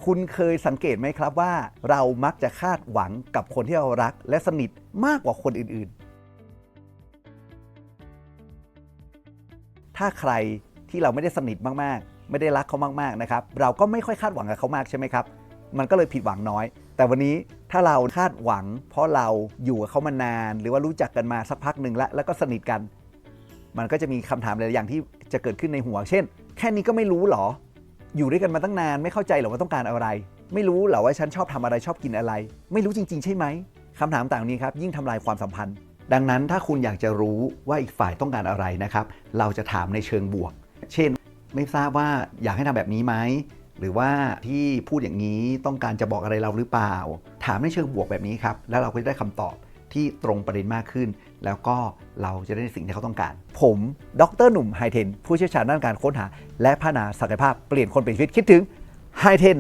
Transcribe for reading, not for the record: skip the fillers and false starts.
คุณเคยสังเกตไหมครับว่าเรามักจะคาดหวังกับคนที่เรารักและสนิทมากกว่าคนอื่นๆถ้าใครที่เราไม่ได้สนิทมากๆไม่ได้รักเขามากๆนะครับเราก็ไม่ค่อยคาดหวังกับเขามากใช่ไหมครับมันก็เลยผิดหวังน้อยแต่วันนี้ถ้าเราคาดหวังเพราะเราอยู่กับเขามานานหรือว่ารู้จักกันมาสักพักหนึ่งแล้วก็สนิทกันมันก็จะมีคำถามหลายอย่างที่จะเกิดขึ้นในหัวเช่นแค่นี้ก็ไม่รู้หรออยู่ด้วยกันมาตั้งนานไม่เข้าใจหรอว่าต้องการอะไรไม่รู้หรอว่าฉันชอบทำอะไรชอบกินอะไรไม่รู้จริงๆใช่ไหมคำถามต่างนี้ครับยิ่งทำลายความสัมพันธ์ดังนั้นถ้าคุณอยากจะรู้ว่าอีกฝ่ายต้องการอะไรนะครับเราจะถามในเชิงบวกเช่นไม่ทราบว่าอยากให้ทำแบบนี้ไหมหรือว่าที่พูดอย่างนี้ต้องการจะบอกอะไรเราหรือเปล่าถามในเชิงบวกแบบนี้ครับแล้วเราก็จะได้คำตอบที่ตรงประเด็นมากขึ้นแล้วก็เราจะได้สิ่งที่เขาต้องการผมดร.หนุ่มไฮเทนผู้เชี่ยวชาญด้านการค้นหาและพัฒนาศักยภาพเปลี่ยนคนเป็นชีวิตคิดถึงไฮเทน